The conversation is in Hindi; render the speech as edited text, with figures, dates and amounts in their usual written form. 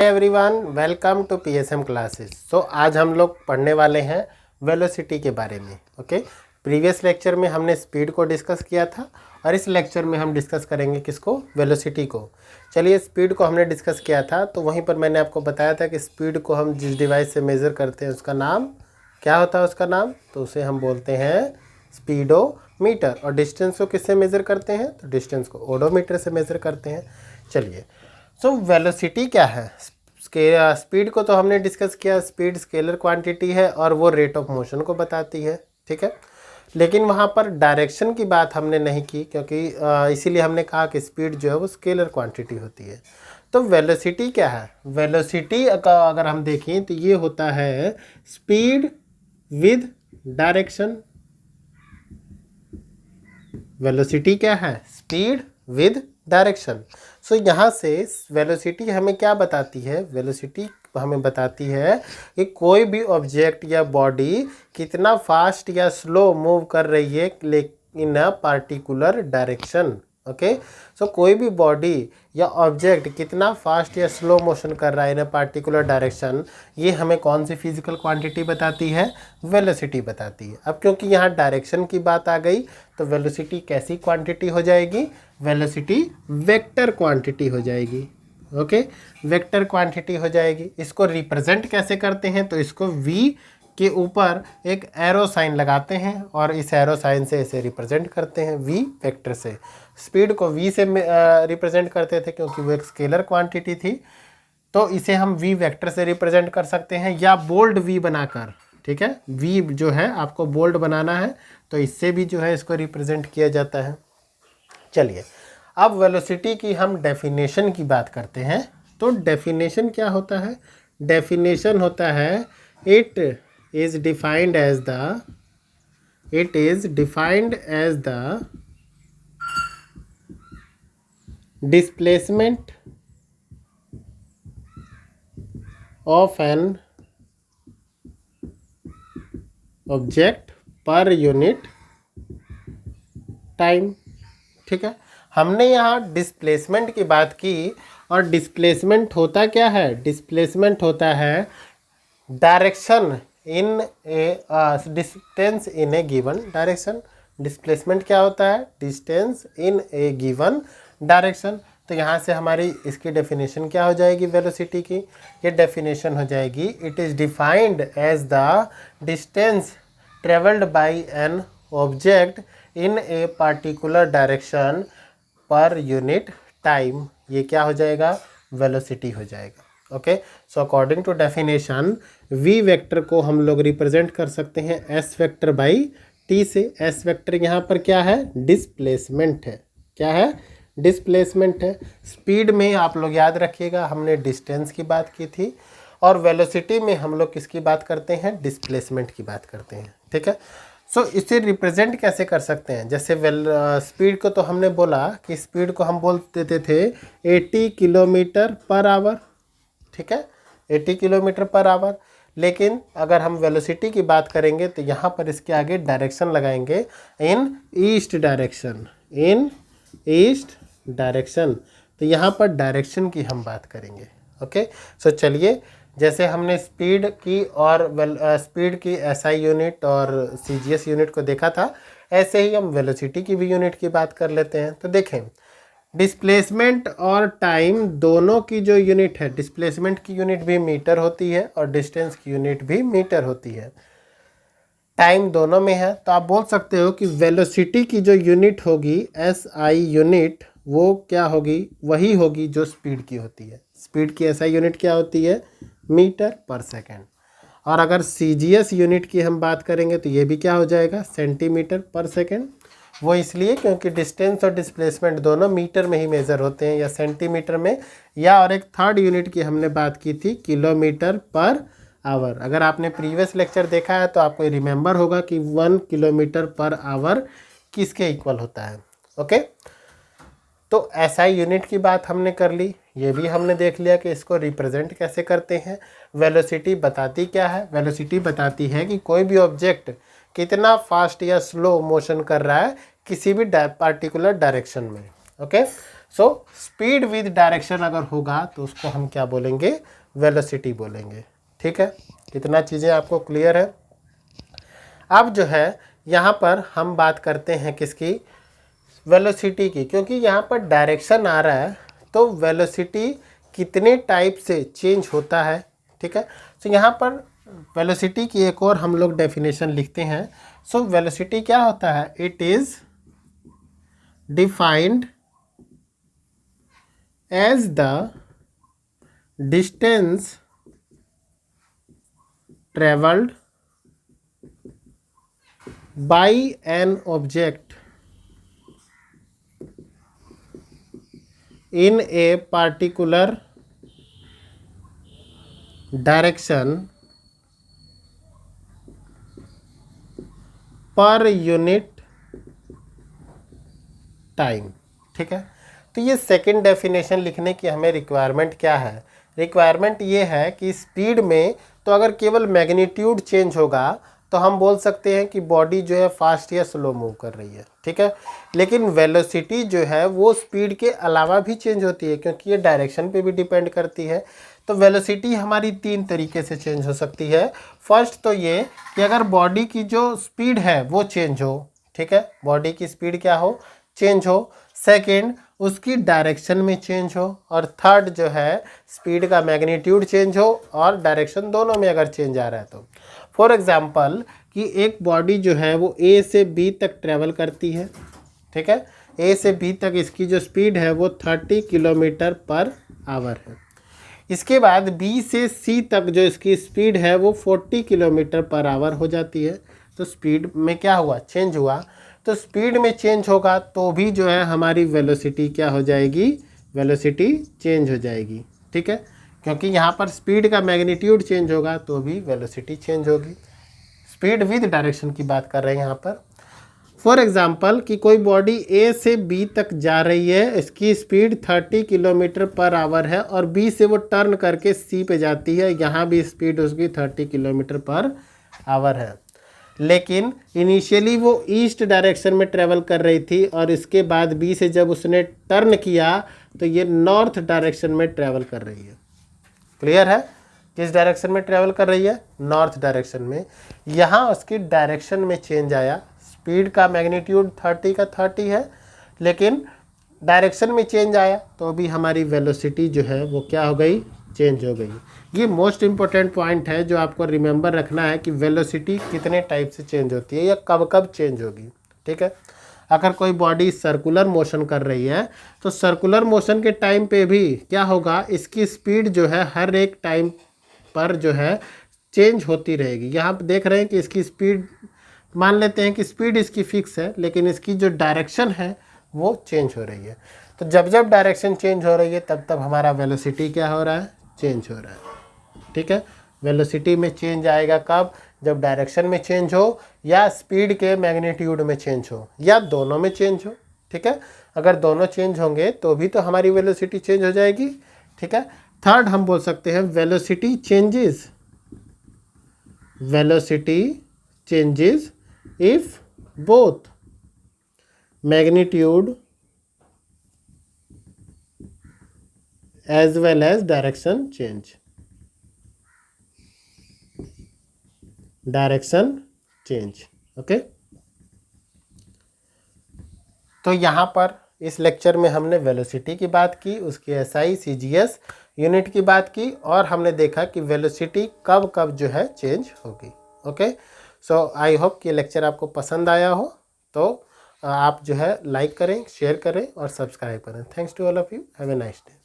Everyone, welcome to PSM classes. आज हम लोग पढ़ने वाले हैं वेलोसिटी के बारे में। ओके, प्रीवियस लेक्चर में हमने स्पीड को डिस्कस किया था और इस लेक्चर में हम डिस्कस करेंगे किसको, वेलोसिटी को। चलिए, स्पीड को हमने डिस्कस किया था तो वहीं पर मैंने आपको बताया था कि स्पीड को हम जिस डिवाइस से मेज़र करते हैं उसका नाम क्या होता है, उसका नाम तो उसे हम बोलते हैं स्पीडोमीटर। और डिस्टेंस को किससे मेज़र करते हैं, तो डिस्टेंस को ओडोमीटर से मेज़र करते हैं। चलिए, वेलोसिटी क्या है? स्पीड को तो हमने डिस्कस किया, स्पीड स्केलर क्वांटिटी है और वो रेट ऑफ मोशन को बताती है, ठीक है। लेकिन वहाँ पर डायरेक्शन की बात हमने नहीं की, क्योंकि इसीलिए हमने कहा कि स्पीड जो है वो स्केलर क्वांटिटी होती है। तो वेलोसिटी क्या है? वेलोसिटी का अगर हम देखें तो ये होता है स्पीड विद डायरेक्शन। वेलोसिटी क्या है? Speed with direction. सो यहाँ से वेलोसिटी हमें क्या बताती है? वेलोसिटी हमें बताती है कि कोई भी ऑब्जेक्ट या बॉडी कितना फास्ट या स्लो मूव कर रही है इन अ पार्टिकुलर डायरेक्शन। ओके, सो कोई भी बॉडी या ऑब्जेक्ट कितना फास्ट या स्लो मोशन कर रहा है इन अ पार्टिकुलर डायरेक्शन, ये हमें कौन सी फिजिकल क्वांटिटी बताती है? वेलोसिटी बताती है। अब क्योंकि यहाँ डायरेक्शन की बात आ गई तो वेलोसिटी कैसी क्वांटिटी हो जाएगी? वेलोसिटी वेक्टर क्वांटिटी हो जाएगी। ओके, वेक्टर क्वांटिटी हो जाएगी। इसको रिप्रेजेंट कैसे करते हैं? तो इसको v के ऊपर एक एरो साइन लगाते हैं और इस एरो साइन से इसे रिप्रेजेंट करते हैं v वेक्टर से। स्पीड को v से रिप्रेजेंट करते थे क्योंकि वो एक स्केलर क्वांटिटी थी, तो इसे हम v वेक्टर से रिप्रेजेंट कर सकते हैं या बोल्ड v बनाकर, ठीक है। v जो है आपको बोल्ड बनाना है तो इससे भी जो है इसको रिप्रेजेंट किया जाता है। चलिए, अब वेलोसिटी की हम डेफिनेशन की बात करते हैं। तो डेफिनेशन क्या होता है? डेफिनेशन होता है it is defined as the displacement of an object per unit time, ठीक है। हमने यहाँ डिस्प्लेसमेंट की बात की और डिस्प्लेसमेंट होता क्या है? डिस्प्लेसमेंट होता है direction in A distance in A given direction. Displacement क्या होता है? Distance in A given direction. तो यहाँ से हमारी इसकी डेफिनेशन क्या हो जाएगी वेलोसिटी की? ये डेफिनेशन हो जाएगी it is defined as the distance travelled by an object in a particular direction per unit time. ये क्या हो जाएगा? वेलोसिटी हो जाएगा। Okay, so according to definition v vector को हम लोग रिप्रेजेंट कर सकते हैं s वेक्टर बाई t से। s वेक्टर यहाँ पर क्या है? डिस्प्लेसमेंट है। क्या है? डिस्प्लेसमेंट है। स्पीड में आप लोग याद रखिएगा हमने डिस्टेंस की बात की थी और वेलोसिटी में हम लोग किसकी बात करते हैं? डिस्प्लेसमेंट की बात करते हैं, ठीक है। सो इसे रिप्रेजेंट कैसे कर सकते हैं? जैसे स्पीड को तो हमने बोला कि स्पीड को हम बोल देते थे 80 किलोमीटर पर आवर, ठीक है, 80 किलोमीटर पर आवर। लेकिन अगर हम वेलोसिटी की बात करेंगे तो यहाँ पर इसके आगे डायरेक्शन लगाएंगे, इन ईस्ट डायरेक्शन, इन ईस्ट डायरेक्शन। तो यहाँ पर डायरेक्शन की हम बात करेंगे। ओके, सो चलिए, जैसे हमने स्पीड की और स्पीड की SI यूनिट और CGS यूनिट को देखा था, ऐसे ही हम वेलोसिटी की भी यूनिट की बात कर लेते हैं। तो देखें, डिस्प्लेसमेंट और टाइम दोनों की जो यूनिट है, डिस्प्लेसमेंट की यूनिट भी मीटर होती है और डिस्टेंस की यूनिट भी मीटर होती है, टाइम दोनों में है। तो आप बोल सकते हो कि वेलोसिटी की जो यूनिट होगी SI यूनिट, वो क्या होगी? वही होगी जो स्पीड की होती है। स्पीड की SI यूनिट क्या होती है? मीटर पर सेकेंड। और अगर CGS यूनिट की हम बात करेंगे तो ये भी क्या हो जाएगा? सेंटीमीटर पर सेकेंड। वो इसलिए क्योंकि डिस्टेंस और डिस्प्लेसमेंट दोनों मीटर में ही मेज़र होते हैं या सेंटीमीटर में, या और एक थर्ड यूनिट की हमने बात की थी किलोमीटर पर आवर। अगर आपने प्रीवियस लेक्चर देखा है तो आपको रिमेंबर होगा कि 1 किलोमीटर पर आवर किसके इक्वल होता है। ओके, तो SI यूनिट की बात हमने कर ली, ये भी हमने देख लिया कि इसको रिप्रेजेंट कैसे करते हैं। वेलोसिटी बताती क्या है? वेलोसिटी बताती है कि कोई भी ऑब्जेक्ट कितना फास्ट या स्लो मोशन कर रहा है किसी भी पार्टिकुलर डायरेक्शन में। Okay, so speed with direction अगर होगा तो उसको हम क्या बोलेंगे, वेलोसिटी बोलेंगे। ठीक है, इतना चीज़ें आपको क्लियर है। अब जो है यहाँ पर हम बात करते हैं किसकी, वेलोसिटी की, क्योंकि यहाँ पर डायरेक्शन आ रहा है तो वेलोसिटी कितने टाइप से चेंज होता है। ठीक है, तो यहाँ पर वेलोसिटी की एक और हम लोग डेफिनेशन लिखते हैं। सो वेलोसिटी क्या होता है, it is defined as the distance travelled by an object in a particular direction per unit time. ठीक है, तो ये सेकंड डेफिनेशन लिखने की हमें रिक्वायरमेंट क्या है, रिक्वायरमेंट ये है कि स्पीड में तो अगर केवल मैग्नीट्यूड चेंज होगा तो हम बोल सकते हैं कि बॉडी जो है फास्ट या स्लो मूव कर रही है। ठीक है, लेकिन वेलोसिटी जो है वो स्पीड के अलावा भी चेंज होती है, क्योंकि ये डायरेक्शन पे भी डिपेंड करती है। तो वेलोसिटी हमारी तीन तरीके से चेंज हो सकती है। फर्स्ट तो ये कि अगर बॉडी की जो स्पीड है वो चेंज हो, ठीक है, बॉडी की स्पीड क्या हो, चेंज हो। सेकेंड, उसकी डायरेक्शन में चेंज हो। और थर्ड जो है, स्पीड का मैग्नीट्यूड चेंज हो और डायरेक्शन दोनों में अगर चेंज आ रहा है तो। फॉर एग्जाम्पल कि एक बॉडी जो है वो ए से बी तक ट्रेवल करती है। ठीक है, ए से बी तक इसकी जो स्पीड है वो 30 किलोमीटर पर आवर है। इसके बाद बी से सी तक जो इसकी स्पीड है वो 40 किलोमीटर पर आवर हो जाती है। तो स्पीड में क्या हुआ, चेंज हुआ। तो स्पीड में चेंज होगा तो भी जो है हमारी वेलोसिटी क्या हो जाएगी, वेलोसिटी चेंज हो जाएगी। ठीक है, क्योंकि यहाँ पर स्पीड का मैग्नीट्यूड चेंज होगा तो भी वेलोसिटी चेंज होगी। स्पीड विद डायरेक्शन की बात कर रहे हैं यहाँ पर। फॉर एग्जाम्पल कि कोई बॉडी ए से बी तक जा रही है, इसकी स्पीड 30 किलोमीटर पर आवर है और बी से वो टर्न करके सी पे जाती है, यहाँ भी स्पीड उसकी 30 किलोमीटर पर आवर है। लेकिन इनिशियली वो ईस्ट डायरेक्शन में ट्रेवल कर रही थी और इसके बाद बी से जब उसने टर्न किया तो ये नॉर्थ डायरेक्शन में ट्रेवल कर रही है। क्लियर है, किस डायरेक्शन में ट्रेवल कर रही है, नॉर्थ डायरेक्शन में। यहाँ उसकी डायरेक्शन में चेंज आया, स्पीड का मैग्नीट्यूड 30 का 30 है, लेकिन डायरेक्शन में चेंज आया तो भी हमारी वेलोसिटी जो है वो क्या हो गई, चेंज हो गई। ये मोस्ट इंपॉर्टेंट पॉइंट है जो आपको रिमेंबर रखना है कि वेलोसिटी कितने टाइप से चेंज होती है या कब कब चेंज होगी। ठीक है, अगर कोई बॉडी सर्कुलर मोशन कर रही है तो सर्कुलर मोशन के टाइम पे भी क्या होगा, इसकी स्पीड जो है हर एक टाइम पर जो है चेंज होती रहेगी। यहाँ पे देख रहे हैं कि इसकी स्पीड, मान लेते हैं कि स्पीड इसकी फिक्स है लेकिन इसकी जो डायरेक्शन है वो चेंज हो रही है। तो जब जब डायरेक्शन चेंज हो रही है तब तब हमारा वेलोसिटी क्या हो रहा है, चेंज हो रहा है। ठीक है, वेलोसिटी में चेंज आएगा कब, जब डायरेक्शन में चेंज हो या स्पीड के मैग्नीट्यूड में चेंज हो या दोनों में चेंज हो। ठीक है, अगर दोनों चेंज होंगे तो भी तो हमारी वेलोसिटी चेंज हो जाएगी। ठीक है, थर्ड हम बोल सकते हैं velocity changes, velocity changes if both magnitude as well as direction change, direction change. Okay, तो यहाँ पर इस लेक्चर में हमने वेलोसिटी की बात की, उसकी एसआई सीजीएस यूनिट की बात की और हमने देखा कि वेलोसिटी कब कब जो है चेंज होगी। ओके, सो आई होप कि लेक्चर आपको पसंद आया हो, तो आप जो है लाइक करें, शेयर करें और सब्सक्राइब करें। Thanks to all of you, have a nice day.